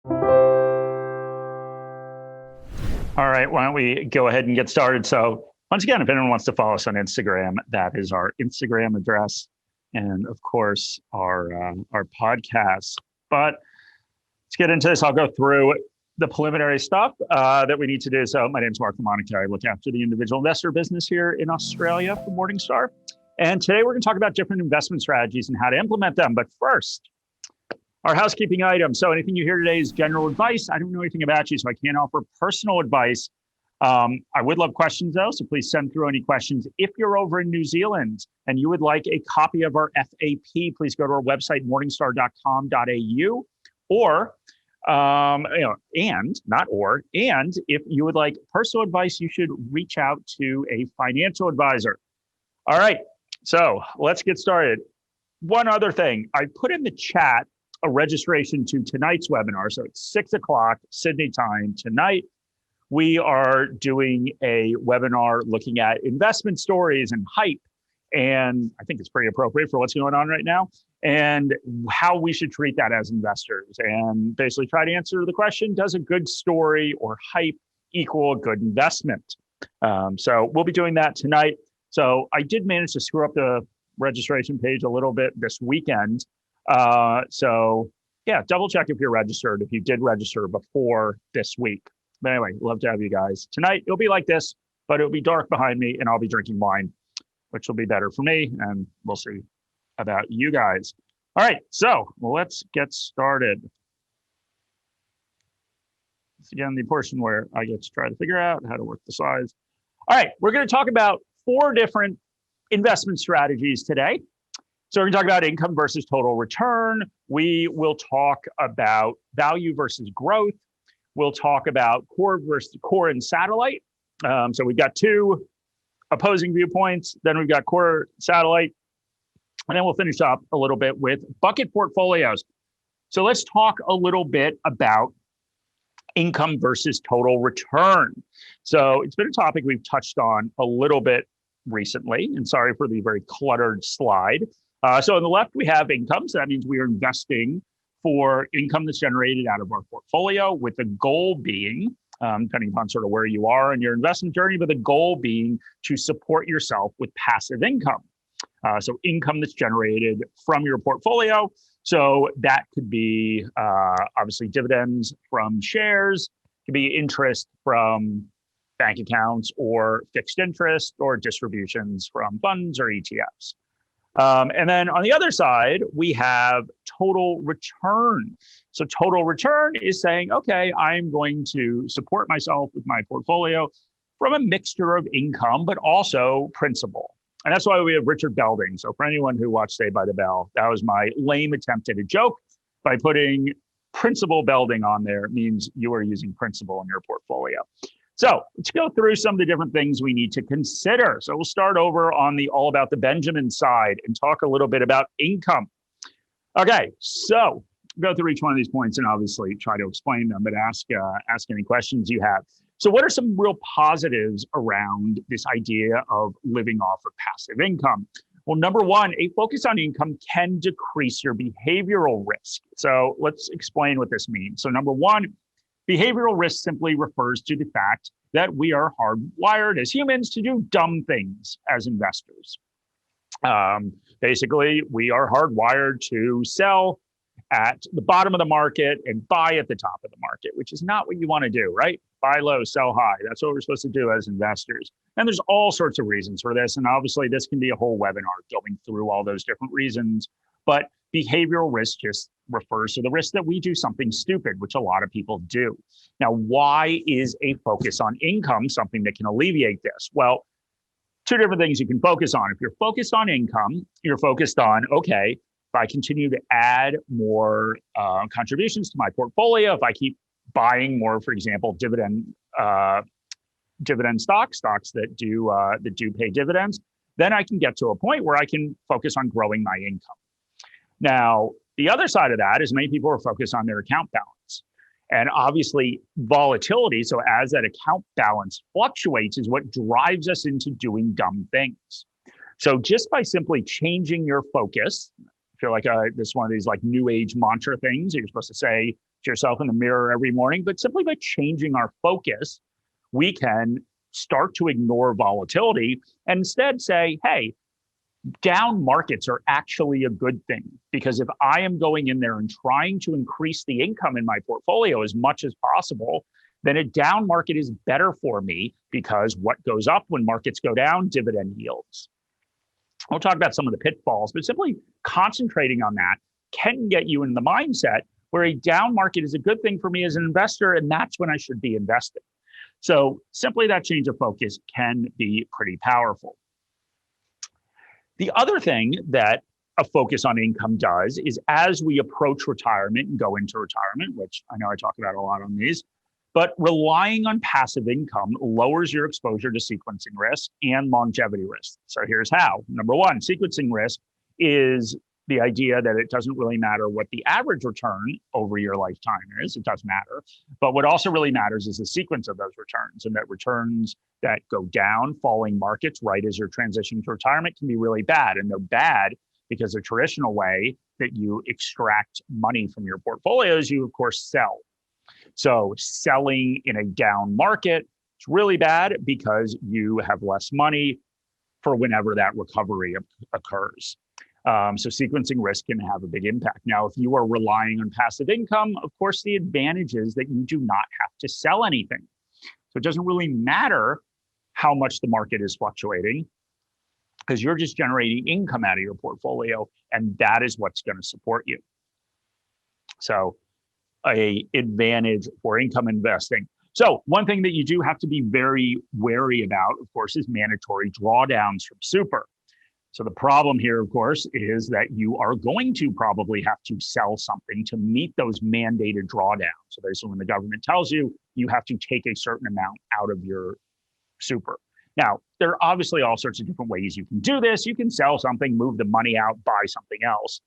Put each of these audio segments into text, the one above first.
All right, why don't we go ahead and get started? So once again, if anyone wants to follow us on Instagram, that is our Instagram address, and of course our podcast. But let's get into this. I'll go through the preliminary stuff that we need to do. So my name is Mark Lamonica. I look after the individual investor business here in Australia for Morningstar. And today we're going to talk about different investment strategies and how to implement them. But first, our housekeeping items. So anything you hear today is general advice. I don't know anything about you, so I can't offer personal advice. I would love questions though, so please send through any questions. If you're over in New Zealand and you would like a copy of our FAP, please go to our website, morningstar.com.au, or, and if you would like personal advice, you should reach out to a financial advisor. All right, so let's get started. One other thing, I put in the chat a registration to tonight's webinar. So it's 6 o'clock Sydney time tonight. We are doing a webinar looking at investment stories and hype. And I think it's pretty appropriate for what's going on right now and how we should treat that as investors and basically try to answer the question, does a good story or hype equal a good investment? So we'll be doing that tonight. So I did manage to screw up the registration page a little bit this weekend. So yeah, double check if you're registered, if you did register before this week. But anyway, love to have you guys. Tonight, it'll be like this, but it'll be dark behind me and I'll be drinking wine, which will be better for me. And we'll see about you guys. All right, so let's get started. It's again the portion where I get to try to figure out how to work the slides. All right, we're going to talk about 4 different investment strategies today. So we're going to talk about income versus total return. We will talk about value versus growth. We'll talk about core versus core and satellite. So we've got 2 opposing viewpoints. Then we've got core, satellite. And then we'll finish up a little bit with bucket portfolios. So let's talk a little bit about income versus total return. So it's been a topic we've touched on a little bit recently. And sorry for the very cluttered slide. So on the left, we have income. So that means we are investing for income that's generated out of our portfolio with the goal being, depending upon sort of where you are in your investment journey, but the goal being to support yourself with passive income. So income that's generated from your portfolio. So that could be obviously dividends from shares, it could be interest from bank accounts or fixed interest or distributions from funds or ETFs. And then on the other side, we have total return. So total return is saying, okay, I'm going to support myself with my portfolio from a mixture of income, but also principal. And that's why we have Richard Belding. So for anyone who watched Saved by the Bell, that was my lame attempt at a joke. By putting principal Belding on there, it means you are using principal in your portfolio. So let's go through some of the different things we need to consider. So we'll start over on the all about the Benjamin side and talk a little bit about income. Okay, so go through each one of these points and obviously try to explain them, but ask any questions you have. So what are some real positives around this idea of living off of passive income? Well, number one, a focus on income can decrease your behavioral risk. So let's explain what this means. So number one, behavioral risk simply refers to the fact that we are hardwired as humans to do dumb things as investors. Basically, we are hardwired to sell at the bottom of the market and buy at the top of the market, which is not what you want to do, right? Buy low, sell high. That's what we're supposed to do as investors. And there's all sorts of reasons for this. And obviously, this can be a whole webinar going through all those different reasons. But behavioral risk just refers to the risk that we do something stupid, which a lot of people do. Now, why is a focus on income something that can alleviate this? Well, 2 different things you can focus on. If you're focused on income, you're focused on, okay, if I continue to add more contributions to my portfolio, if I keep buying more, for example, dividend stocks that do pay dividends, then I can get to a point where I can focus on growing my income. Now, the other side of that is many people are focused on their account balance. And obviously volatility, so as that account balance fluctuates, is what drives us into doing dumb things. So just by simply changing your focus, I feel like this is one of these like new age mantra things. You're supposed to say, yourself in the mirror every morning, but simply by changing our focus, we can start to ignore volatility and instead say, hey, down markets are actually a good thing, because if I am going in there and trying to increase the income in my portfolio as much as possible, then a down market is better for me, because what goes up when markets go down? Dividend yields. I'll talk about some of the pitfalls, but simply concentrating on that can get you in the mindset where a down market is a good thing for me as an investor, and that's when I should be investing. So simply that change of focus can be pretty powerful. The other thing that a focus on income does is, as we approach retirement and go into retirement, which I know I talk about a lot on these, but relying on passive income lowers your exposure to sequencing risk and longevity risk. So here's how. Number one, sequencing risk is the idea that it doesn't really matter what the average return over your lifetime is. It does matter. But what also really matters is the sequence of those returns, and that returns that go down, falling markets right as you're transitioning to retirement can be really bad. And they're bad because the traditional way that you extract money from your portfolios, you of course sell. So selling in a down market is really bad because you have less money for whenever that recovery occurs. So sequencing risk can have a big impact. Now, if you are relying on passive income, of course, the advantage is that you do not have to sell anything. So it doesn't really matter how much the market is fluctuating, because you're just generating income out of your portfolio, and that is what's going to support you. So an advantage for income investing. So one thing that you do have to be very wary about, of course, is mandatory drawdowns from super. So the problem here, of course, is that you are going to probably have to sell something to meet those mandated drawdowns. So basically, when the government tells you, you have to take a certain amount out of your super. Now, there are obviously all sorts of different ways you can do this. You can sell something, move the money out, buy something else.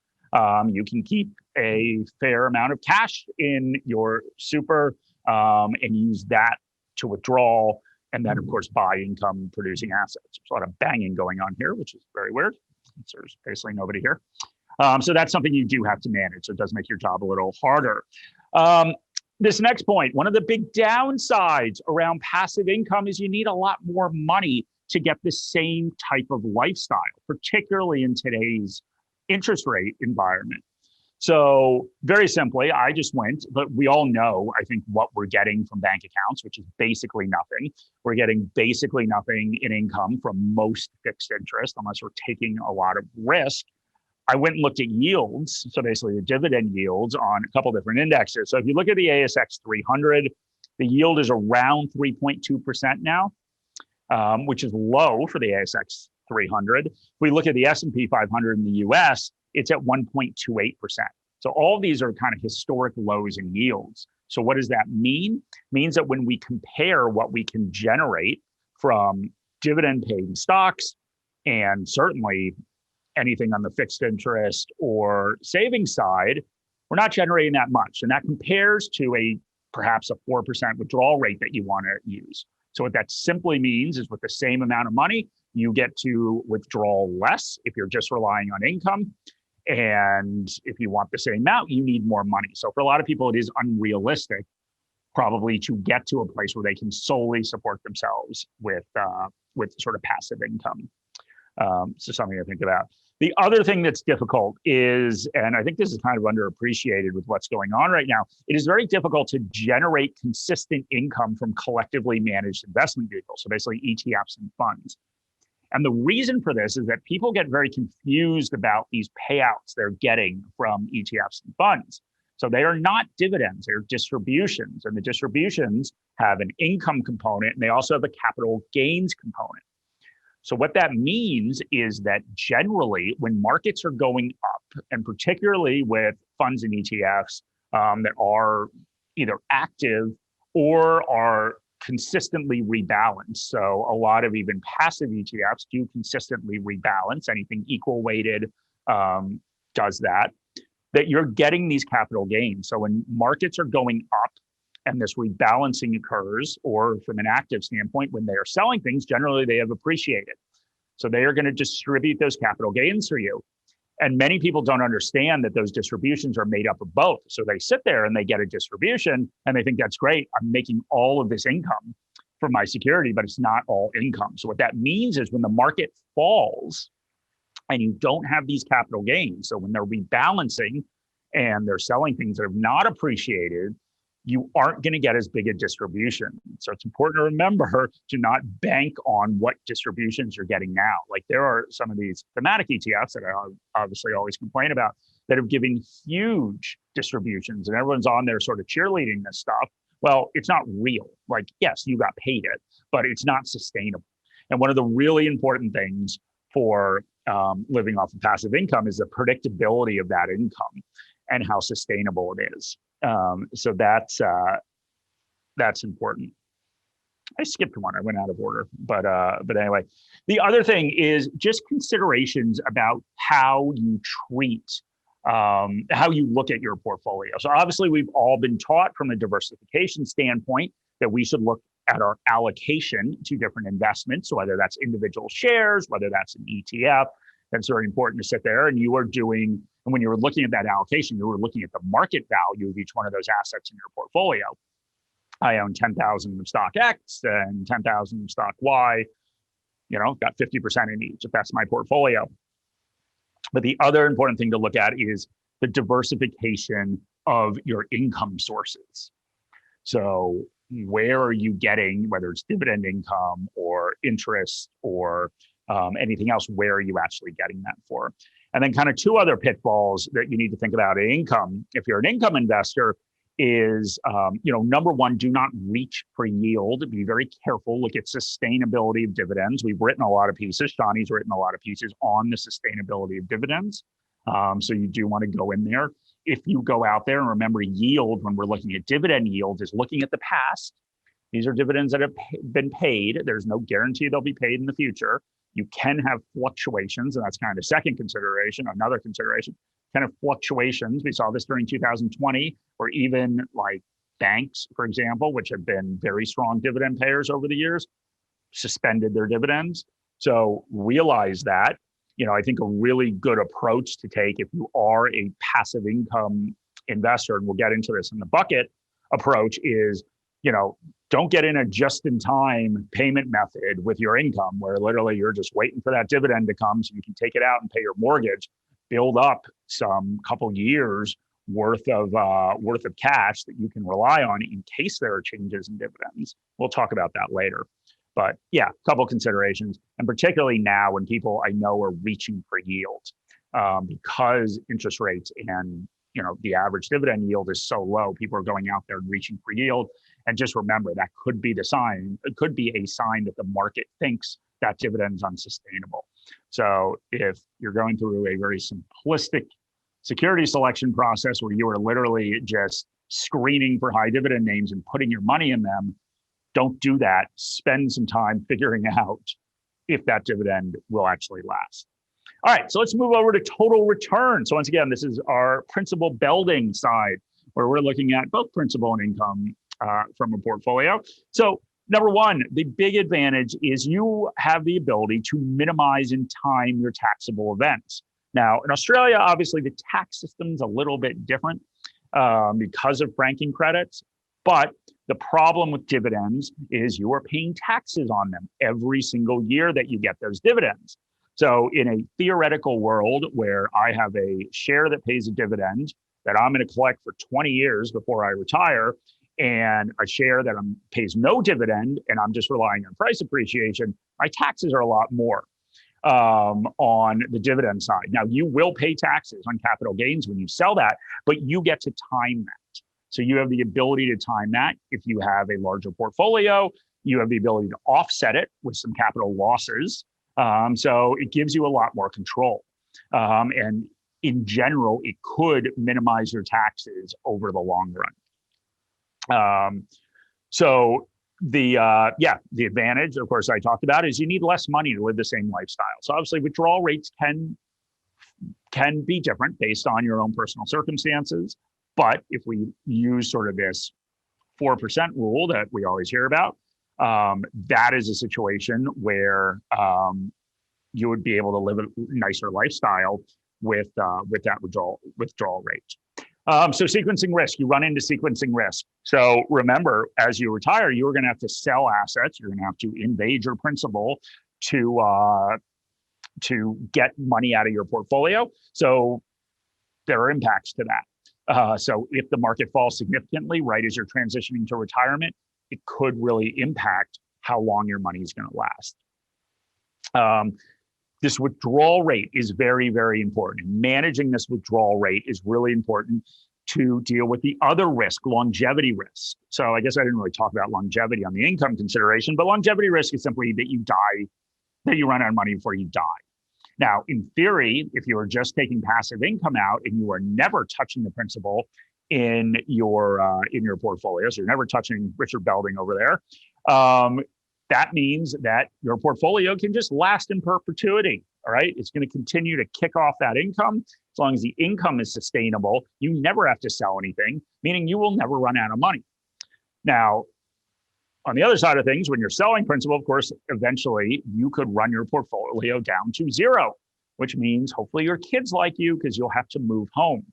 You can keep a fair amount of cash in your super and use that to withdraw, and then, of course, buy income producing assets. There's a lot of banging going on here, which is very weird. There's basically nobody here. So that's something you do have to manage. So it does make your job a little harder. This next point, one of the big downsides around passive income is you need a lot more money to get the same type of lifestyle, particularly in today's interest rate environment. So very simply, I just went, but we all know, I think, what we're getting from bank accounts, which is basically nothing. We're getting basically nothing in income from most fixed interest, unless we're taking a lot of risk. I went and looked at yields, so basically the dividend yields on a couple different indexes. So if you look at the ASX 300, the yield is around 3.2% now, which is low for the ASX 300. If we look at the S&P 500 in the US, it's at 1.28%. So all of these are kind of historic lows in yields. So what does that mean? It means that when we compare what we can generate from dividend paying stocks, and certainly anything on the fixed interest or savings side, we're not generating that much. And that compares to perhaps a 4% withdrawal rate that you want to use. So what that simply means is, with the same amount of money, you get to withdraw less if you're just relying on income. And if you want the same amount, you need more money. So for a lot of people, it is unrealistic probably to get to a place where they can solely support themselves with sort of passive income. So something to think about. The other thing that's difficult is, and I think this is kind of underappreciated with what's going on right now, it is very difficult to generate consistent income from collectively managed investment vehicles. So basically ETFs and funds. And the reason for this is that people get very confused about these payouts they're getting from ETFs and funds. So they are not dividends, they're distributions. And the distributions have an income component, and they also have a capital gains component. So what that means is that generally, when markets are going up, and particularly with funds and ETFs that are either active or are consistently rebalanced. So a lot of even passive ETFs do consistently rebalance. Anything equal weighted does that you're getting these capital gains. So when markets are going up and this rebalancing occurs, or from an active standpoint, when they are selling things, generally they have appreciated. So they are going to distribute those capital gains for you. And many people don't understand that those distributions are made up of both. So they sit there and they get a distribution and they think that's great. I'm making all of this income from my security, but it's not all income. So what that means is when the market falls and you don't have these capital gains, so when they're rebalancing and they're selling things that have not appreciated, you aren't going to get as big a distribution. So it's important to remember to not bank on what distributions you're getting now. Like there are some of these thematic ETFs that I obviously always complain about that have given huge distributions and everyone's on there sort of cheerleading this stuff. Well, it's not real. Like, yes, you got paid it, but it's not sustainable. And one of the really important things for living off of passive income is the predictability of that income and how sustainable it is. So that's important. I skipped one. I went out of order, but anyway, the other thing is just considerations about how you treat, how you look at your portfolio. So obviously, we've all been taught from a diversification standpoint that we should look at our allocation to different investments, whether that's individual shares, whether that's an ETF. That's very important to sit there. And you are doing, and when you were looking at that allocation, you were looking at the market value of each one of those assets in your portfolio. I own 10,000 of stock X and 10,000 of stock Y, got 50% in each, if that's my portfolio. But the other important thing to look at is the diversification of your income sources. So where are you getting, whether it's dividend income or interest or anything else, where are you actually getting that for? And then kind of two other pitfalls that you need to think about in income, if you're an income investor, is, number one, do not reach for yield. Be very careful. Look at sustainability of dividends. We've written a lot of pieces. Shawnee's written a lot of pieces on the sustainability of dividends. So you do want to go in there. If you go out there and remember yield, when we're looking at dividend yield, is looking at the past. These are dividends that have been paid. There's no guarantee they'll be paid in the future. You can have fluctuations, and that's kind of second consideration. Another consideration, kind of fluctuations. We saw this during 2020, or even like banks, for example, which have been very strong dividend payers over the years, suspended their dividends. So realize that. I think a really good approach to take if you are a passive income investor, and we'll get into this in the bucket approach, is don't get in a just-in-time payment method with your income where literally you're just waiting for that dividend to come so you can take it out and pay your mortgage, build up some couple years worth of cash that you can rely on in case there are changes in dividends. We'll talk about that later. But yeah, a couple considerations, and particularly now when people I know are reaching for yield because interest rates and the average dividend yield is so low, people are going out there and reaching for yield. And just remember, that could be the sign. It could be a sign that the market thinks that dividend's unsustainable. So if you're going through a very simplistic security selection process where you are literally just screening for high dividend names and putting your money in them, don't do that. Spend some time figuring out if that dividend will actually last. All right, so let's move over to total return. So once again, this is our principal building side where we're looking at both principal and income from a portfolio. So number one, the big advantage is you have the ability to minimize and time your taxable events. Now, in Australia, obviously the tax system's a little bit different because of franking credits, but the problem with dividends is you are paying taxes on them every single year that you get those dividends. So in a theoretical world where I have a share that pays a dividend that I'm going to collect for 20 years before I retire, and a share that pays no dividend and I'm just relying on price appreciation, my taxes are a lot more on the dividend side. Now, you will pay taxes on capital gains when you sell that, but you get to time that. So you have the ability to time that. If you have a larger portfolio, you have the ability to offset it with some capital losses. So it gives you a lot more control. And in general, it could minimize your taxes over the long run. So the advantage, of course, I talked about is you need less money to live the same lifestyle. So obviously withdrawal rates can be different based on your own personal circumstances. But if we use sort of this 4% rule that we always hear about, that is a situation where you would be able to live a nicer lifestyle with that withdrawal rate. So sequencing risk, you run into sequencing risk. So remember, as you retire, you're going to have to sell assets. You're going to have to invade your principal to get money out of your portfolio. So there are impacts to that. So if the market falls significantly right as you're transitioning to retirement, it could really impact how long your money is going to last. This withdrawal rate is very, very important. Managing this withdrawal rate is really important to deal with the other risk, longevity risk. So I guess I didn't really talk about longevity on the income consideration, but longevity risk is simply that you die, that you run out of money before you die. Now, in theory, if you are just taking passive income out and you are never touching the principal in your portfolio, so you're never touching Richard Belding over there, that means that your portfolio can just last in perpetuity, all right? It's going to continue to kick off that income. As long as the income is sustainable, you never have to sell anything, meaning you will never run out of money. Now, on the other side of things, when you're selling principal, of course, eventually you could run your portfolio down to zero, which means hopefully your kids like you because you'll have to move home.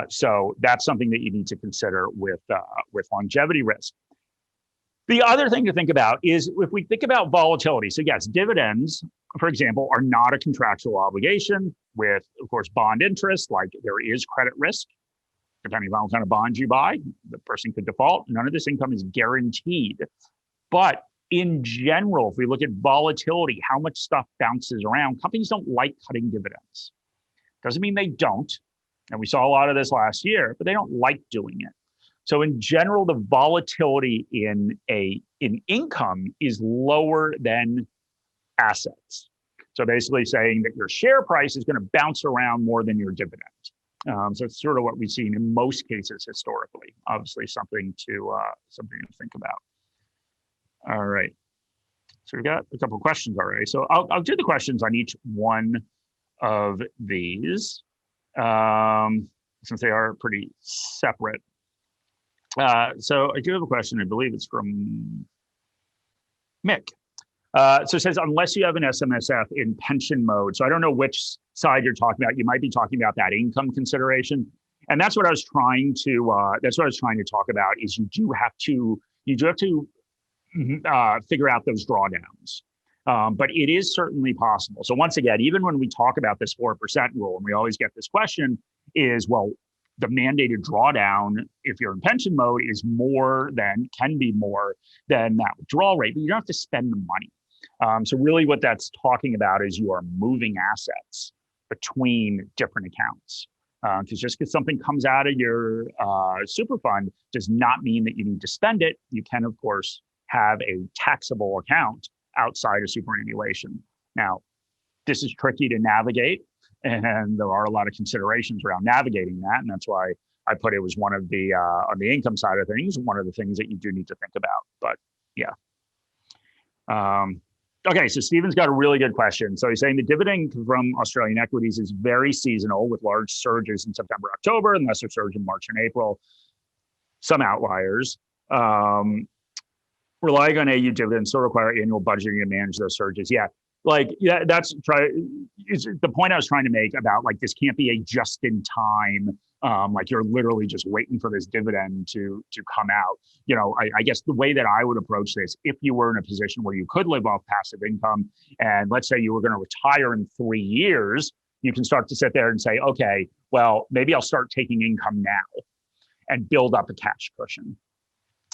So that's something that you need to consider with longevity risk. The other thing to think about is if we think about volatility. So yes, dividends, for example, are not a contractual obligation with, of course, bond interest, like there is credit risk. Depending on what kind of bonds you buy, the person could default. None of this income is guaranteed. But in general, if we look at volatility, how much stuff bounces around, companies don't like cutting dividends. Doesn't mean they don't. And we saw a lot of this last year, but they don't like doing it. So in general, the volatility in income is lower than assets. So basically saying that your share price is going to bounce around more than your dividend. So it's sort of what we've seen in most cases historically. Obviously, something to think about. All right. So we've got a couple of questions already. So I'll do the questions on each one of these, since they are pretty separate. So I do have a question. I believe it's from Mick. So it says, unless you have an SMSF in pension mode. So I don't know which side you're talking about. You might be talking about that income consideration. And that's what I was trying to talk about is you do have to figure out those drawdowns. But it is certainly possible. So once again, even when we talk about this 4% rule, and we always get this question is, well, the mandated drawdown, if you're in pension mode, can be more than that withdrawal rate, but you don't have to spend the money. So really what that's talking about is you are moving assets between different accounts. Because just because something comes out of your super fund does not mean that you need to spend it. You can, of course, have a taxable account outside of superannuation. Now, this is tricky to navigate, and there are a lot of considerations around navigating that, and that's why I put it was one of the on the income side of things, one of the things that you do need to think about. But yeah. Okay, so Stephen's got a really good question. So he's saying the dividend from Australian equities is very seasonal with large surges in September, October, and lesser surge in March and April. Some outliers. Relying on AU dividends still require annual budgeting to manage those surges. Yeah, that's the point I was trying to make about like this can't be a just in time. Like you're literally just waiting for this dividend to come out. You know, I guess the way that I would approach this, if you were in a position where you could live off passive income, and let's say you were going to retire in 3 years, you can start to sit there and say, okay, well, maybe I'll start taking income now and build up a cash cushion.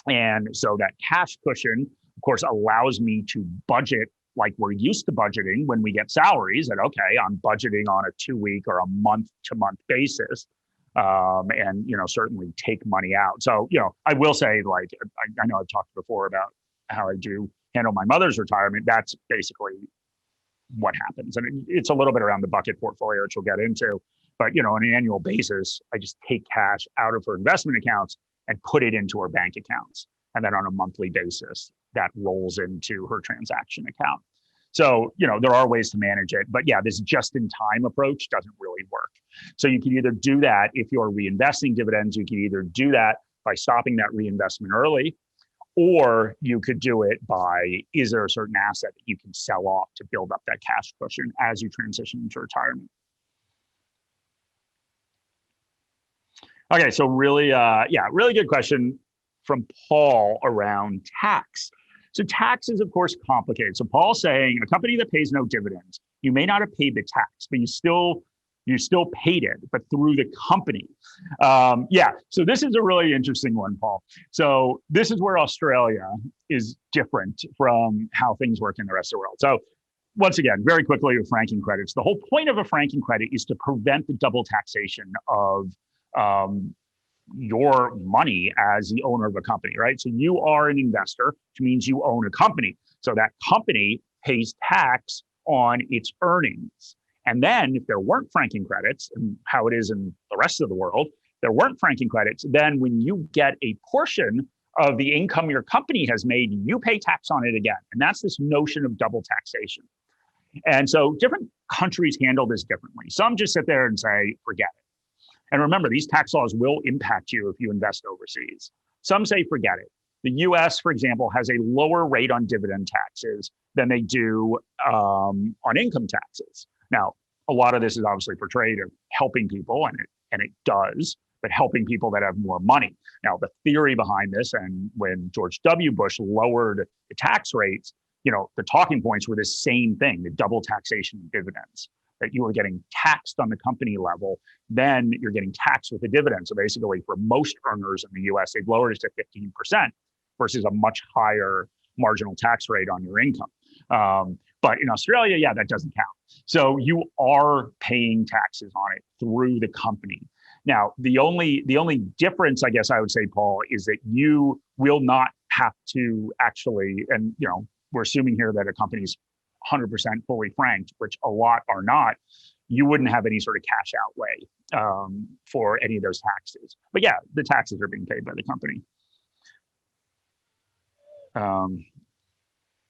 And so that cash cushion, of course, allows me to budget like we're used to budgeting when we get salaries. And okay, I'm budgeting on a 2-week or a month-to-month basis. And, certainly take money out. So, I will say, like, I know I've talked before about how I do handle my mother's retirement. That's basically what happens. And it's a little bit around the bucket portfolio, which we'll get into. But, on an annual basis, I just take cash out of her investment accounts and put it into her bank accounts. And then on a monthly basis, that rolls into her transaction account. So, there are ways to manage it. But yeah, this just-in-time approach doesn't really work. So you can either do that if you're reinvesting dividends, you can either do that by stopping that reinvestment early, or you could do it by, is there a certain asset that you can sell off to build up that cash cushion as you transition into retirement? Okay, so really, really good question from Paul around tax. So tax is, of course, complicated. So Paul's saying a company that pays no dividends, you may not have paid the tax, but you still paid it, but through the company. So this is a really interesting one, Paul. So this is where Australia is different from how things work in the rest of the world. So once again, very quickly with franking credits, the whole point of a franking credit is to prevent the double taxation of your money as the owner of a company, right? So you are an investor, which means you own a company. So that company pays tax on its earnings. And then if there weren't franking credits, and how it is in the rest of the world, there weren't franking credits, then when you get a portion of the income your company has made, you pay tax on it again. And that's this notion of double taxation. And so different countries handle this differently. Some just sit there and say, forget it. And remember, these tax laws will impact you if you invest overseas. Some say, forget it. The US, for example, has a lower rate on dividend taxes than they do on income taxes. Now, a lot of this is obviously portrayed of helping people, and it does, but helping people that have more money. Now, the theory behind this, and when George W. Bush lowered the tax rates, the talking points were the same thing, the double taxation of dividends, that you were getting taxed on the company level, then you're getting taxed with the dividend. So basically, for most earners in the US, they've lowered it to 15% versus a much higher marginal tax rate on your income. But in Australia, that doesn't count. So you are paying taxes on it through the company. Now, the only difference, I guess I would say, Paul, is that you will not have to actually, and we're assuming here that a company's 100% fully franked, which a lot are not, you wouldn't have any sort of cash outlay for any of those taxes. But the taxes are being paid by the company.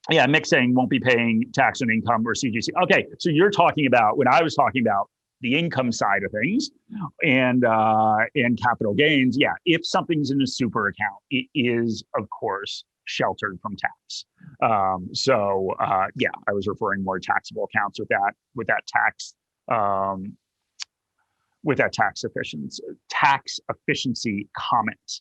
Mick saying won't be paying tax on income or CGC. Okay, so you're talking about, when I was talking about the income side of things and capital gains, if something's in a super account, it is, of course, sheltered from tax. I was referring more to taxable accounts with that tax efficiency comment.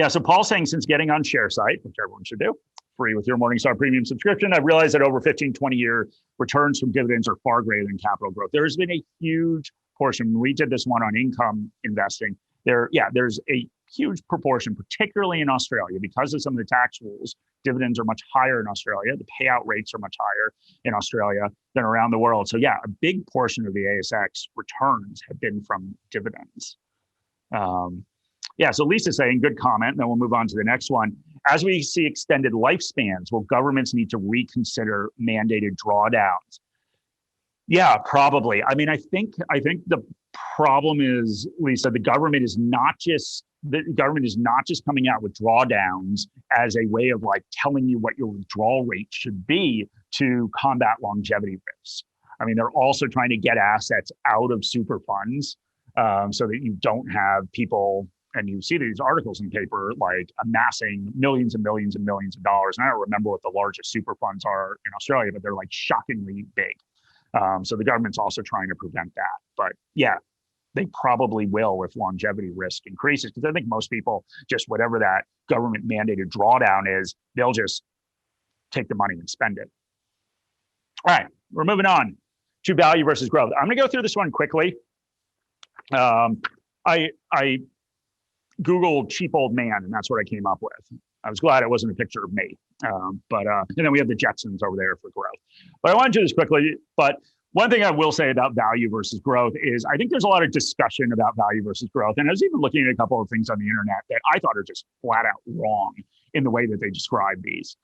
So Paul's saying, since getting on ShareSite, which everyone should do, free with your Morningstar premium subscription, I've realized that over 15, 20-year returns from dividends are far greater than capital growth. There's been a huge portion. When we did this one on income investing, there's a huge proportion, particularly in Australia, because of some of the tax rules. Dividends are much higher in Australia. The payout rates are much higher in Australia than around the world. So a big portion of the ASX returns have been from dividends. So Lisa's saying, good comment, and then we'll move on to the next one. As we see extended lifespans, will governments need to reconsider mandated drawdowns? Yeah, probably. I mean, I think the problem is, Lisa, the government is not just coming out with drawdowns as a way of telling you what your withdrawal rate should be to combat longevity risks. I mean, they're also trying to get assets out of super funds so that you don't have people. And you see these articles in paper amassing millions and millions and millions of dollars. And I don't remember what the largest super funds are in Australia, but they're shockingly big. So the government's also trying to prevent that. But they probably will if longevity risk increases, because I think most people, just whatever that government mandated drawdown is, they'll just take the money and spend it. All right, we're moving on to value versus growth. I'm going to go through this one quickly. I Googled cheap old man, and that's what I came up with. I was glad it wasn't a picture of me. And then we have the Jetsons over there for growth. But I want to do this quickly. But one thing I will say about value versus growth is I think there's a lot of discussion about value versus growth. And I was even looking at a couple of things on the internet that I thought are just flat out wrong in the way that they describe these.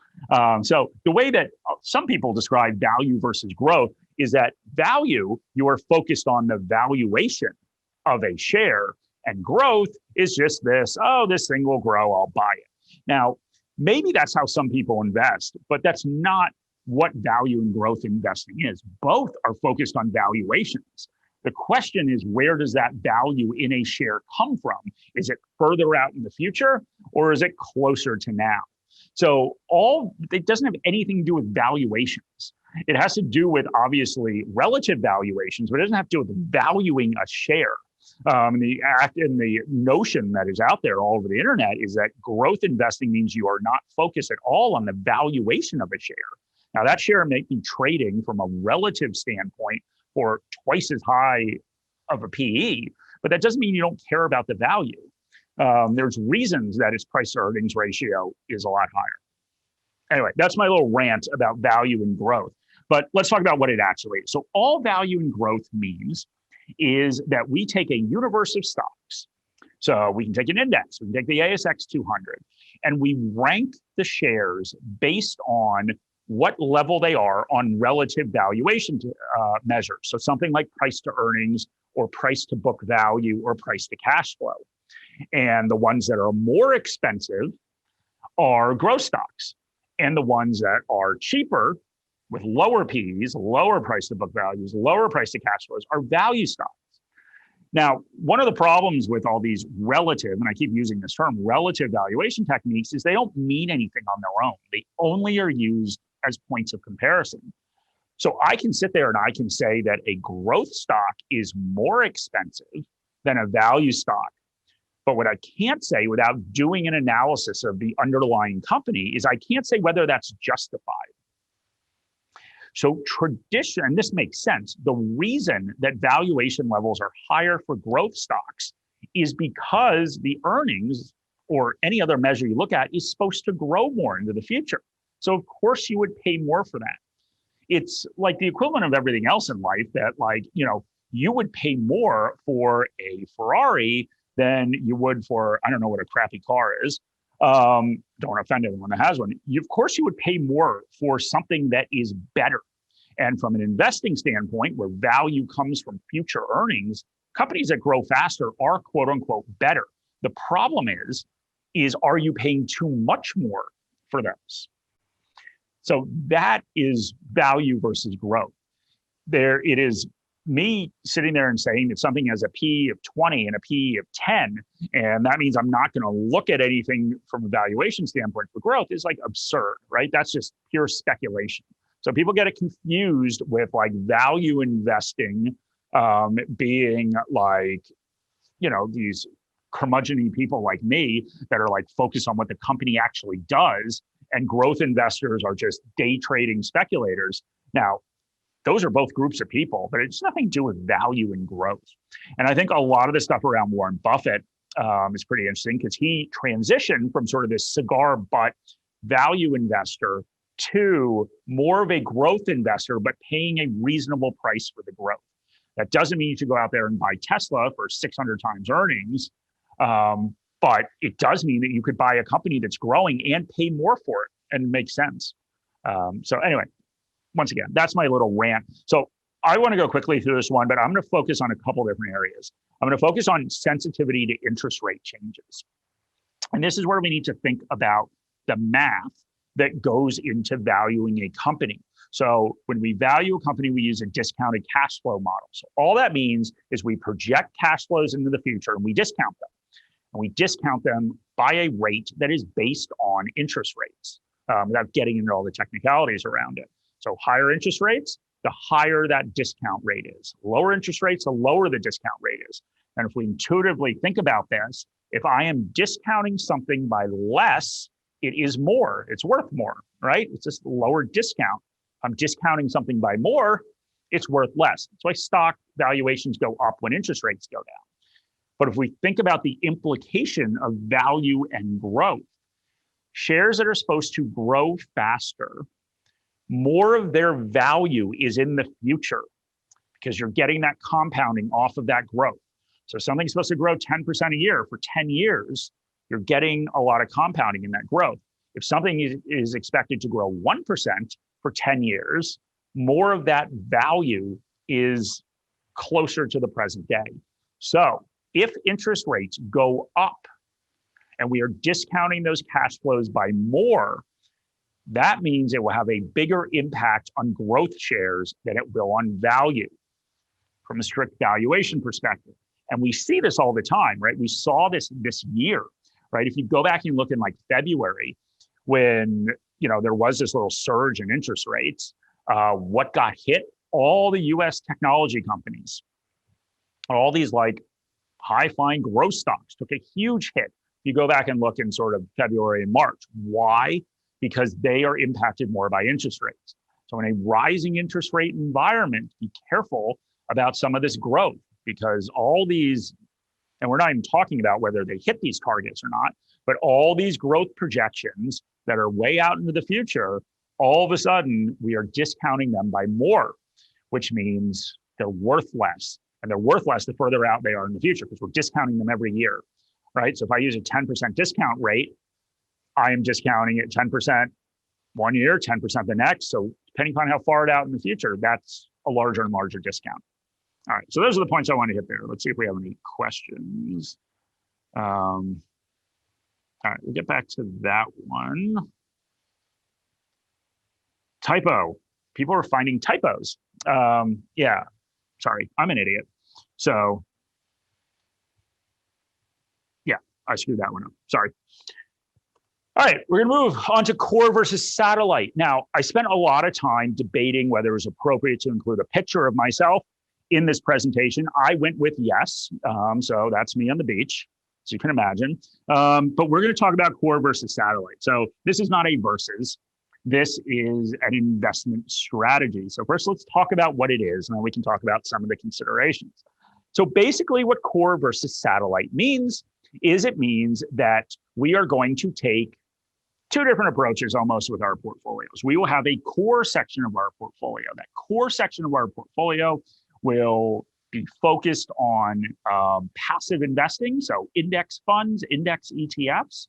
So the way that some people describe value versus growth is that value, you are focused on the valuation of a share, and growth is just this thing will grow, I'll buy it. Now, maybe that's how some people invest, but that's not what value and growth investing is. Both are focused on valuations. The question is, where does that value in a share come from? Is it further out in the future, or is it closer to now? So it doesn't have anything to do with valuations. It has to do with obviously relative valuations, but it doesn't have to do with valuing a share. The act and the notion that is out there all over the internet is that growth investing means you are not focused at all on the valuation of a share. Now, that share may be trading from a relative standpoint for twice as high of a PE, but that doesn't mean you don't care about the value. There's reasons that its price to earnings ratio is a lot higher. Anyway, that's my little rant about value and growth. But let's talk about what it actually is. So all value and growth means is that we take a universe of stocks. So we can take an index, we can take the ASX 200, and we rank the shares based on what level they are on relative valuation measures. So something like price to earnings or price to book value or price to cash flow. And the ones that are more expensive are growth stocks. And the ones that are cheaper with lower Ps, lower price to book values, lower price to cash flows are value stocks. Now, one of the problems with all these relative, and I keep using this term, relative valuation techniques is they don't mean anything on their own. They only are used as points of comparison. So I can sit there and I can say that a growth stock is more expensive than a value stock. But what I can't say without doing an analysis of the underlying company is I can't say whether that's justified. So tradition, and this makes sense, the reason that valuation levels are higher for growth stocks is because the earnings or any other measure you look at is supposed to grow more into the future. So of course you would pay more for that. It's like the equivalent of everything else in life that you would pay more for a Ferrari than you would for, I don't know what a crappy car is. Don't offend anyone that has one. Of course, you would pay more for something that is better. And from an investing standpoint, where value comes from future earnings, companies that grow faster are quote unquote better. The problem is are you paying too much more for those? So that is value versus growth. There it is. Me sitting there and saying that something has a P of 20 and a P of 10, and that means I'm not going to look at anything from a valuation standpoint for growth is like absurd, right? That's just pure speculation. So people get it confused with like value investing being like, these curmudgeon-y people like me that are like focused on what the company actually does, and growth investors are just day trading speculators. Now, those are both groups of people, but it's nothing to do with value and growth. And I think a lot of the stuff around Warren Buffett is pretty interesting because he transitioned from sort of this cigar butt value investor to more of a growth investor, but paying a reasonable price for the growth. That doesn't mean you should go out there and buy Tesla for 600 times earnings, but it does mean that you could buy a company that's growing and pay more for it, and it makes sense. So anyway, once again, that's my little rant. So I want to go quickly through this one, but I'm going to focus on a couple different areas. I'm going to focus on sensitivity to interest rate changes. And this is where we need to think about the math that goes into valuing a company. So when we value a company, we use a discounted cash flow model. So all that means is we project cash flows into the future and we discount them. And we discount them by a rate that is based on interest rates, without getting into all the technicalities around it. So higher interest rates, the higher that discount rate is. Lower interest rates, the lower the discount rate is. And if we intuitively think about this, if I am discounting something by less, it is more, it's worth more, right? It's just lower discount. I'm discounting something by more, it's worth less. That's why stock valuations go up when interest rates go down. But if we think about the implication of value and growth, shares that are supposed to grow faster, more of their value is in the future because you're getting that compounding off of that growth. So something's supposed to grow 10% a year for 10 years, you're getting a lot of compounding in that growth. If something is expected to grow 1% for 10 years, more of that value is closer to the present day. So if interest rates go up and we are discounting those cash flows by more, that means it will have a bigger impact on growth shares than it will on value from a strict valuation perspective. And we see this all the time, right? We saw this year, right? If you go back and look in like February, when there was this little surge in interest rates, what got hit? All the US technology companies, all these like high-flying growth stocks took a huge hit. You go back and look in sort of February and March. Why? Because they are impacted more by interest rates. So in a rising interest rate environment, be careful about some of this growth, because all these, and we're not even talking about whether they hit these targets or not, but all these growth projections that are way out into the future, all of a sudden we are discounting them by more, which means they're worth less. And they're worth less the further out they are in the future, because we're discounting them every year, right? So if I use a 10% discount rate, I am discounting it 10% one year, 10% the next. So depending on how far out in the future, that's a larger and larger discount. All right, so those are the points I want to hit there. Let's see if we have any questions. All right, we'll get back to that one. Typo. People are finding typos. Yeah, sorry, I'm an idiot. So yeah, I screwed that one up. Sorry. All right, we're gonna move on to core versus satellite. Now, I spent a lot of time debating whether it was appropriate to include a picture of myself in this presentation. I went with yes, so that's me on the beach, as you can imagine. But we're gonna talk about core versus satellite. So this is not a versus, this is an investment strategy. So first, let's talk about what it is, and then we can talk about some of the considerations. So basically what core versus satellite means is it means that we are going to take two different approaches almost with our portfolios. We will have a core section of our portfolio. That core section of our portfolio will be focused on passive investing, so index funds, index ETFs,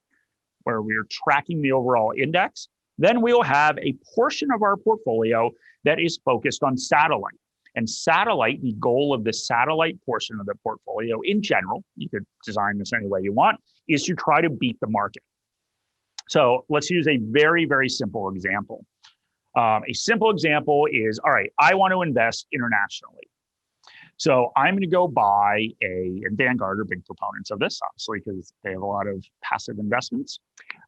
where we're tracking the overall index. Then we'll have a portion of our portfolio that is focused on satellite. And satellite, the goal of the satellite portion of the portfolio in general, you could design this any way you want, is to try to beat the market. So let's use a very, very simple example. A simple example is, all right, I want to invest internationally. So I'm going to go buy and Vanguard are big proponents of this, obviously, because they have a lot of passive investments.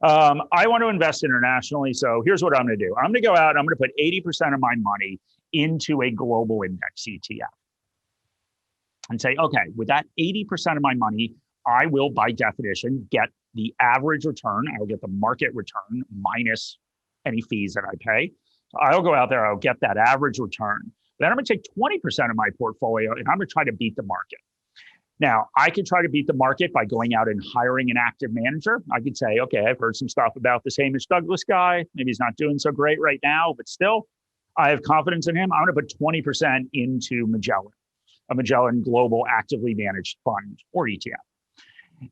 I want to invest internationally. So here's what I'm going to do. I'm going to go out and I'm going to put 80% of my money into a global index ETF and say, okay, with that 80% of my money, I will, by definition, get the average return. I'll get the market return minus any fees that I pay. So I'll go out there, I'll get that average return. Then I'm going to take 20% of my portfolio and I'm going to try to beat the market. Now, I could try to beat the market by going out and hiring an active manager. I could say, okay, I've heard some stuff about this Hamish Douglas guy. Maybe he's not doing so great right now, but still, I have confidence in him. I'm going to put 20% into Magellan, a Magellan Global Actively Managed Fund or ETF.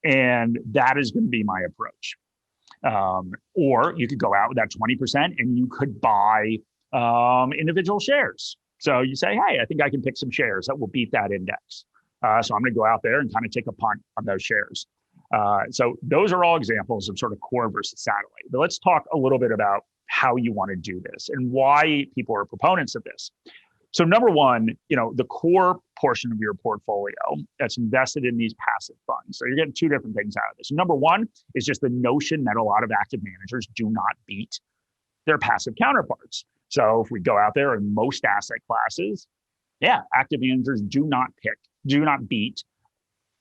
And that is going to be my approach. Or you could go out with that 20% and you could buy individual shares. So you say, hey, I think I can pick some shares that will beat that index. So I'm going to go out there and kind of take a punt on those shares. So those are all examples of sort of core versus satellite. But let's talk a little bit about how you want to do this and why people are proponents of this. So number one, the core portion of your portfolio that's invested in these passive funds. So you're getting two different things out of this. Number one is just the notion that a lot of active managers do not beat their passive counterparts. So if we go out there in most asset classes, yeah, active managers do not beat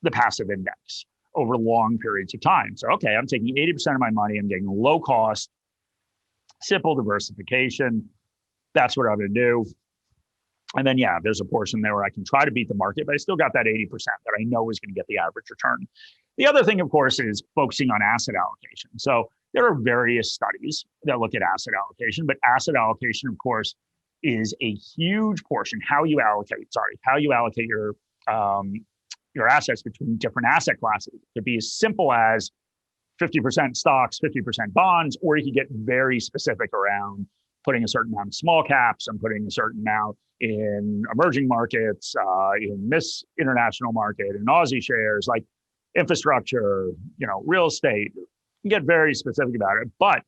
the passive index over long periods of time. So, okay, I'm taking 80% of my money, I'm getting low cost, simple diversification. That's what I'm going to do. And then, yeah, there's a portion there where I can try to beat the market, but I still got that 80% that I know is going to get the average return. The other thing, of course, is focusing on asset allocation. So there are various studies that look at asset allocation, but asset allocation, of course, is a huge portion. How you allocate your assets between different asset classes. It could be as simple as 50% stocks, 50% bonds, or you could get very specific around putting a certain amount in small caps and putting a certain amount in emerging markets, in this international market, in Aussie shares, like infrastructure, real estate. You can get very specific about it. But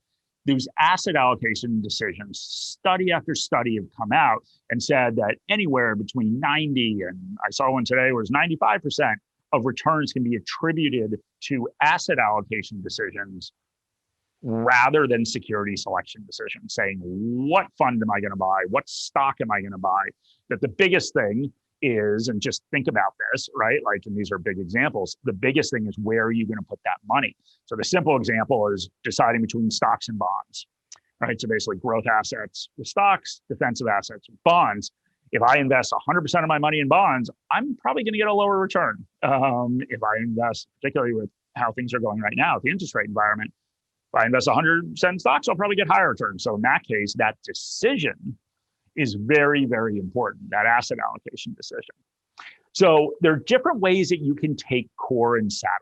these asset allocation decisions, study after study have come out and said that anywhere between 90 and I saw one today where it's 95% of returns can be attributed to asset allocation decisions rather than security selection decisions, saying, what fund am I going to buy? What stock am I going to buy? That the biggest thing is, and just think about this, right? Like, and these are big examples, the biggest thing is, where are you going to put that money? So the simple example is deciding between stocks and bonds, right? So basically growth assets with stocks, defensive assets with bonds. If I invest 100% of my money in bonds, I'm probably going to get a lower return. If I invest, particularly with how things are going right now, the interest rate environment, if I invest 100% in stocks, I'll probably get higher returns. So in that case, that decision is very, very important, that asset allocation decision. So there are different ways that you can take core and satellite.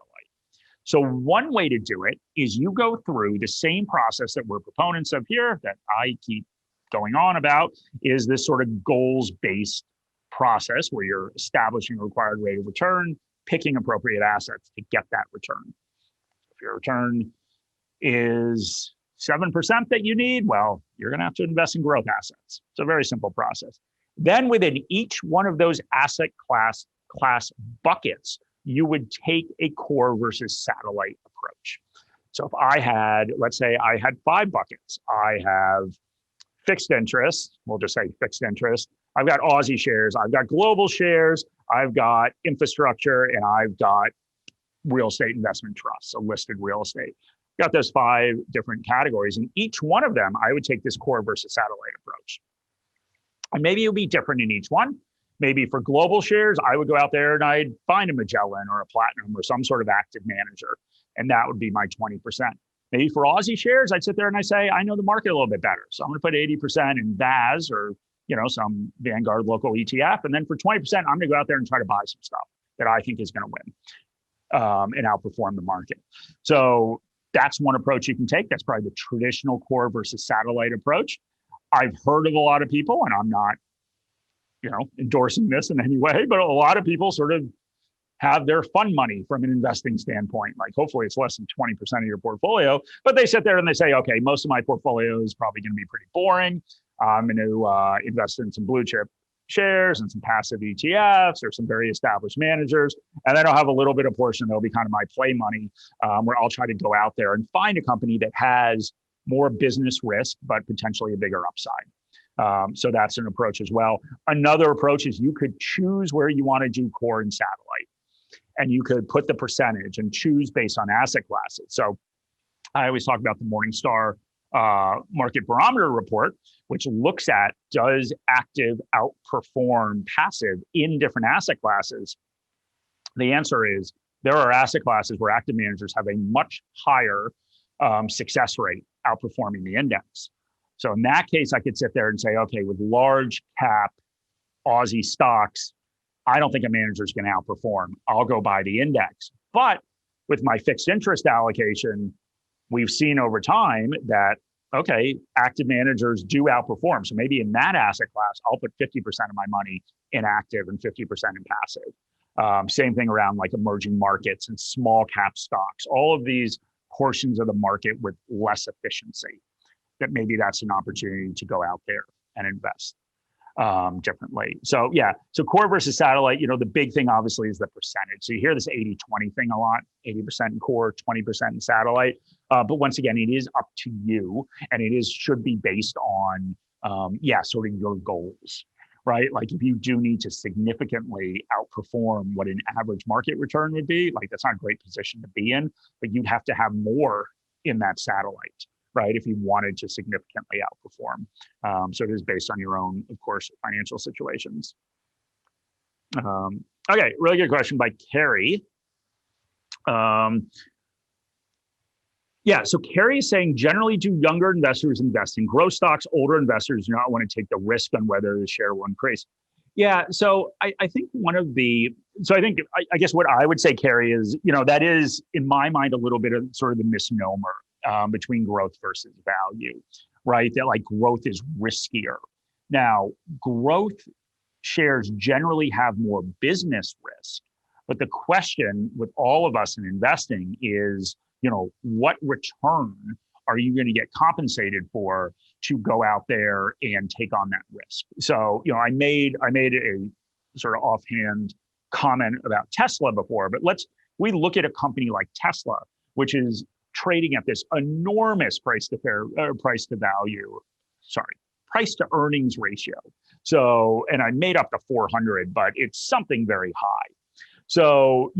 So one way to do it is you go through the same process that we're proponents of here, that I keep going on about, is this sort of goals-based process where you're establishing a required rate of return, picking appropriate assets to get that return. If your return is 7% that you need, well, you're going to have to invest in growth assets. It's a very simple process. Then within each one of those asset class buckets, you would take a core versus satellite approach. So if I had, let's say I had 5 buckets. I have fixed interest, we'll just say fixed interest. I've got Aussie shares, I've got global shares, I've got infrastructure, and I've got real estate investment trusts, so listed real estate. Got those 5 different categories, and each one of them, I would take this core versus satellite approach. And maybe it would be different in each one. Maybe for global shares, I would go out there and I'd find a Magellan or a Platinum or some sort of active manager, and that would be my 20%. Maybe for Aussie shares, I'd sit there and I say, I know the market a little bit better, so I'm going to put 80% in VAS or some Vanguard local ETF, and then for 20%, I'm going to go out there and try to buy some stuff that I think is going to win and outperform the market. So that's one approach you can take. That's probably the traditional core versus satellite approach. I've heard of a lot of people, and I'm not, endorsing this in any way, but a lot of people sort of have their fun money from an investing standpoint. Like, hopefully it's less than 20% of your portfolio, but they sit there and they say, okay, most of my portfolio is probably going to be pretty boring. I'm going to invest in some blue chip shares and some passive ETFs or some very established managers. And then I'll have a little bit of portion that'll be kind of my play money, where I'll try to go out there and find a company that has more business risk, but potentially a bigger upside. So that's an approach as well. Another approach is you could choose where you want to do core and satellite, and you could put the percentage and choose based on asset classes. So I always talk about the Morningstar market barometer report, which looks at, does active outperform passive in different asset classes? The answer is, there are asset classes where active managers have a much higher success rate outperforming the index. So in that case, I could sit there and say, okay, with large cap Aussie stocks, I don't think a manager is going to outperform. I'll go buy the index. But with my fixed interest allocation, we've seen over time that, okay, active managers do outperform. So maybe in that asset class, I'll put 50% of my money in active and 50% in passive. Same thing around like emerging markets and small cap stocks, all of these portions of the market with less efficiency, that maybe that's an opportunity to go out there and invest differently. So yeah, so core versus satellite, the big thing obviously is the percentage. So you hear this 80-20 thing a lot, 80% in core, 20% in satellite. But once again, it is up to you, and it should be based on, sort of your goals, right? Like, if you do need to significantly outperform what an average market return would be, like, that's not a great position to be in, but you'd have to have more in that satellite, right? If you wanted to significantly outperform. So it is based on your own, of course, financial situations. Okay, really good question by Carrie. So Carrie is saying, generally, do younger investors invest in growth stocks? Older investors do not want to take the risk on whether the share will increase. Yeah, so I think I guess what I would say, Carrie, is, that is, in my mind, a little bit of sort of the misnomer between growth versus value, right? That, like, growth is riskier. Now, growth shares generally have more business risk, but the question with all of us in investing is, what return are you going to get compensated for to go out there and take on that risk? So, I made a sort of offhand comment about Tesla before, but we look at a company like Tesla, which is trading at this enormous price to earnings ratio. So, and I made up the 400, but it's something very high. So,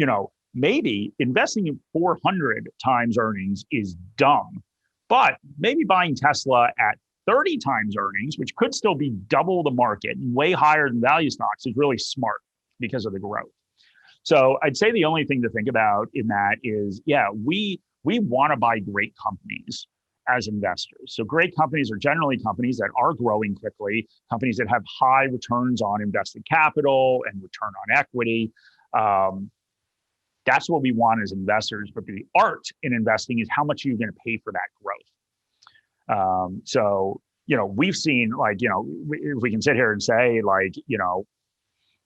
maybe investing in 400 times earnings is dumb, but maybe buying Tesla at 30 times earnings, which could still be double the market and way higher than value stocks, is really smart because of the growth. So I'd say the only thing to think about in that is, we want to buy great companies as investors. So great companies are generally companies that are growing quickly, companies that have high returns on invested capital and return on equity. That's what we want as investors. But the art in investing is how much are you going to pay for that growth? So, we've seen if we can sit here and say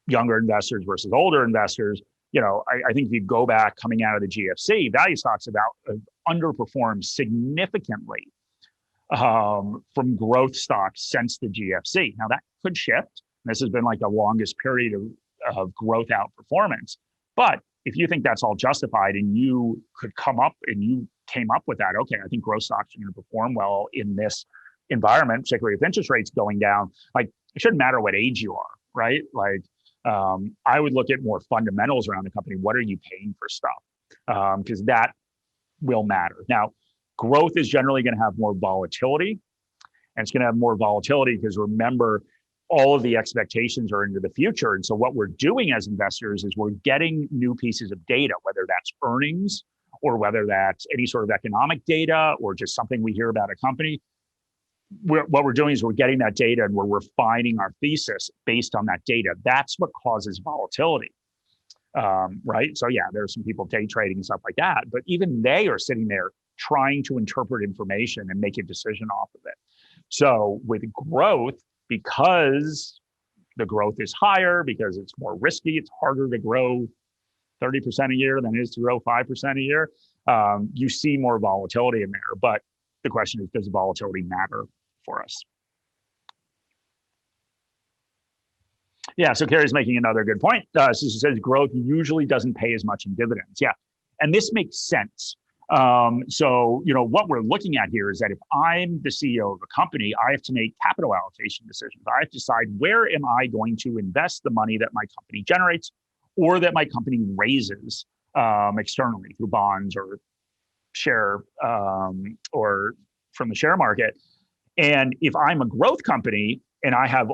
younger investors versus older investors, I think if you go back coming out of the GFC, value stocks have underperformed significantly from growth stocks since the GFC. Now that could shift. This has been the longest period of growth outperformance. But if you think that's all justified and you came up with that, okay, I think growth stocks are going to perform well in this environment, particularly with interest rates going down. It shouldn't matter what age you are, right? I would look at more fundamentals around the company. What are you paying for stuff? Because that will matter. Now, growth is generally going to have more volatility, and it's going to have more volatility because remember, all of the expectations are into the future. And so what we're doing as investors is we're getting new pieces of data, whether that's earnings or whether that's any sort of economic data or just something we hear about a company. What we're doing is we're getting that data and we're refining our thesis based on that data. That's what causes volatility, right? So there's some people day trading and stuff like that, but even they are sitting there trying to interpret information and make a decision off of it. So with growth, because the growth is higher, because it's more risky, it's harder to grow 30% a year than it is to grow 5% a year. You see more volatility in there, but the question is, does volatility matter for us? So Carrie's making another good point. So she says growth usually doesn't pay as much in dividends. And this makes sense. So, what we're looking at here is that if I'm the CEO of a company, I have to make capital allocation decisions. I have to decide where am I going to invest the money that my company generates or that my company raises externally through bonds or share or from the share market. And if I'm a growth company and I have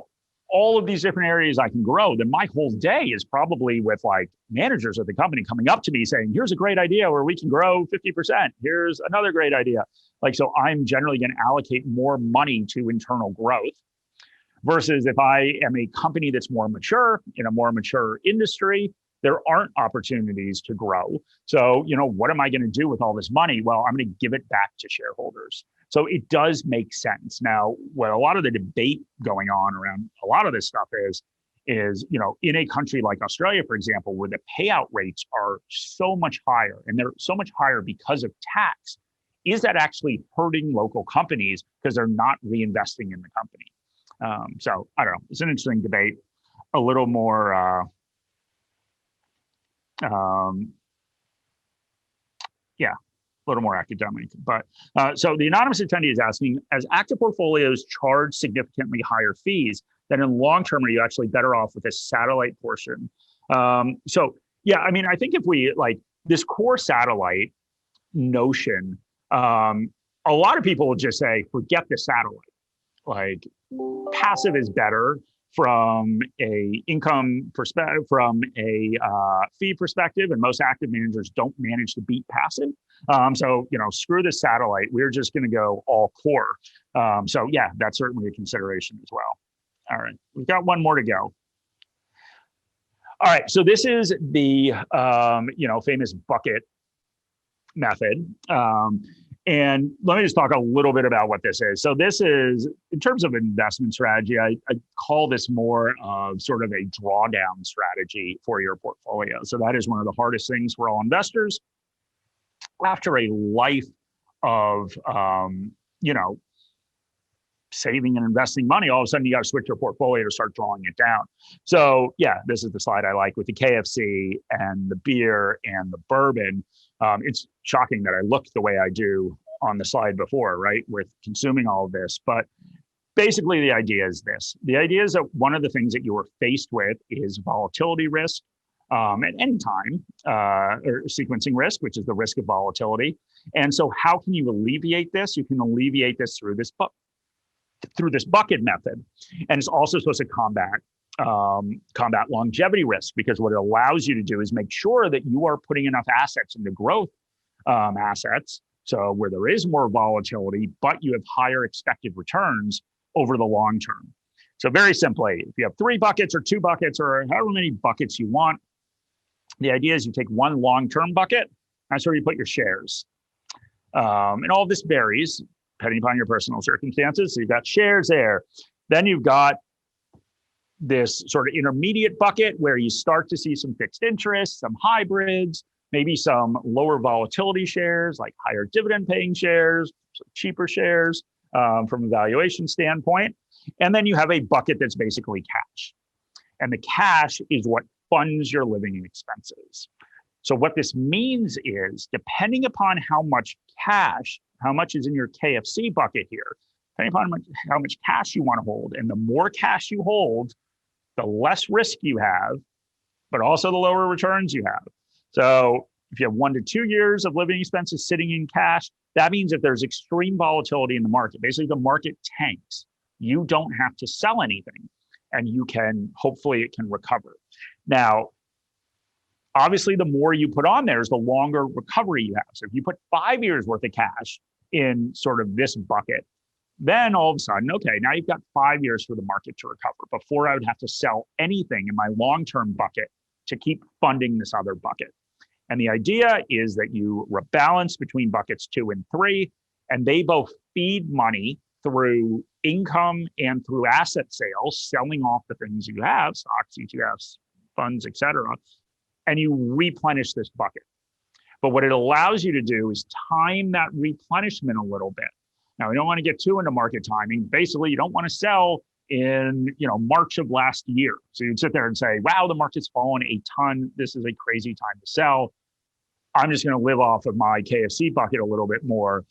all of these different areas I can grow, then my whole day is probably with managers of the company coming up to me saying, here's a great idea where we can grow 50%. Here's another great idea. So I'm generally going to allocate more money to internal growth versus if I am a company that's more mature in a more mature industry, there aren't opportunities to grow. So, what am I going to do with all this money? Well, I'm going to give it back to shareholders. So it does make sense. Now, what a lot of the debate going on around a lot of this stuff is, in a country like Australia, for example, where the payout rates are so much higher, and they're so much higher because of tax, is that actually hurting local companies because they're not reinvesting in the company? So I don't know. It's an interesting debate, a little more, a little more academic. But so the anonymous attendee is asking, as active portfolios charge significantly higher fees, then in long term, are you actually better off with a satellite portion? I think if we this core satellite notion, a lot of people will just say, forget the satellite. Passive is better from a income perspective, from a fee perspective, and most active managers don't manage to beat passive. So screw the satellite. We're just going to go all core. That's certainly a consideration as well. All right, we've got one more to go. All right, so this is the famous bucket method. And let me just talk a little bit about what this is. So this is, in terms of investment strategy, I call this more of sort of a drawdown strategy for your portfolio. So that is one of the hardest things for all investors. After a life of, saving and investing money, all of a sudden you got to switch your portfolio to start drawing it down. So yeah, this is the slide I like with the KFC and the beer and the bourbon. It's shocking that I look the way I do on the slide before, right, with consuming all of this. But basically the idea is this. The idea is that one of the things that you are faced with is volatility risk at any time, or sequencing risk, which is the risk of volatility. And so how can you alleviate this? You can alleviate this through this bucket method. And it's also supposed to combat longevity risk, because what it allows you to do is make sure that you are putting enough assets into growth assets, so where there is more volatility, but you have higher expected returns over the long term. So very simply, if you have 3 buckets or 2 buckets or however many buckets you want, the idea is you take one long-term bucket, that's where you put your shares. And all of this varies depending upon your personal circumstances. So you've got shares there. Then you've got this sort of intermediate bucket where you start to see some fixed interest, some hybrids, maybe some lower volatility shares, like higher dividend paying shares, so cheaper shares from a valuation standpoint. And then you have a bucket that's basically cash. And the cash is what funds your living expenses. So what this means is, depending upon how much cash, how much is in your KFC bucket here, depending upon how much cash you want to hold, and the more cash you hold, the less risk you have, but also the lower returns you have. So if you have 1 to 2 years of living expenses sitting in cash, that means if there's extreme volatility in the market, basically the market tanks, you don't have to sell anything, and you can, hopefully it can recover. Now, obviously, the more you put on there is the longer recovery you have. So if you put 5 years worth of cash in sort of this bucket, then all of a sudden, okay, now you've got 5 years for the market to recover before I would have to sell anything in my long-term bucket to keep funding this other bucket. And the idea is that you rebalance between buckets 2 and 3, and they both feed money through income and through asset sales, selling off the things you have, stocks, ETFs, funds, et cetera, and you replenish this bucket. But what it allows you to do is time that replenishment a little bit. Now, we don't want to get too into market timing. Basically, you don't want to sell in March of last year. So you'd sit there and say, wow, the market's fallen a ton. This is a crazy time to sell. I'm just going to live off of my KFC bucket a little bit more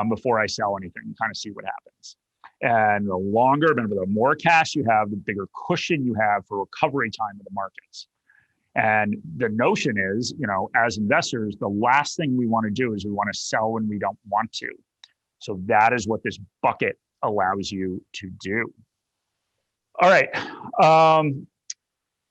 before I sell anything, kind of see what happens. And the more cash you have, the bigger cushion you have for recovery time of the markets. And the notion is, as investors, the last thing we want to do is we want to sell when we don't want to. So that is what this bucket allows you to do. All right.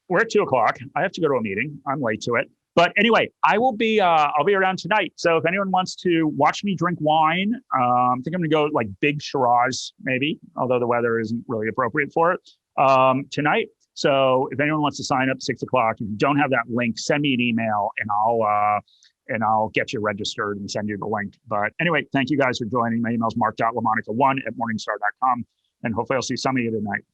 We're at 2:00. I have to go to a meeting. I'm late to it. But anyway, I'll be around tonight. So if anyone wants to watch me drink wine, I think I'm going to go like big Shiraz, maybe, although the weather isn't really appropriate for it tonight. So if anyone wants to sign up 6:00, if you don't have that link, send me an email and I'll get you registered and send you the link. But anyway, thank you guys for joining. My email is mark.lamonica1@morningstar.com. And hopefully I'll see some of you tonight.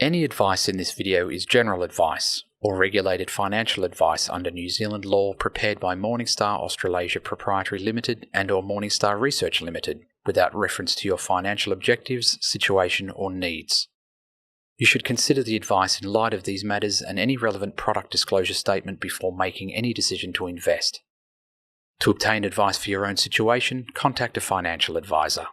Any advice in this video is general advice or regulated financial advice under New Zealand law prepared by Morningstar Australasia Proprietary Limited and or Morningstar Research Limited without reference to your financial objectives, situation or needs. You should consider the advice in light of these matters and any relevant product disclosure statement before making any decision to invest. To obtain advice for your own situation, contact a financial advisor.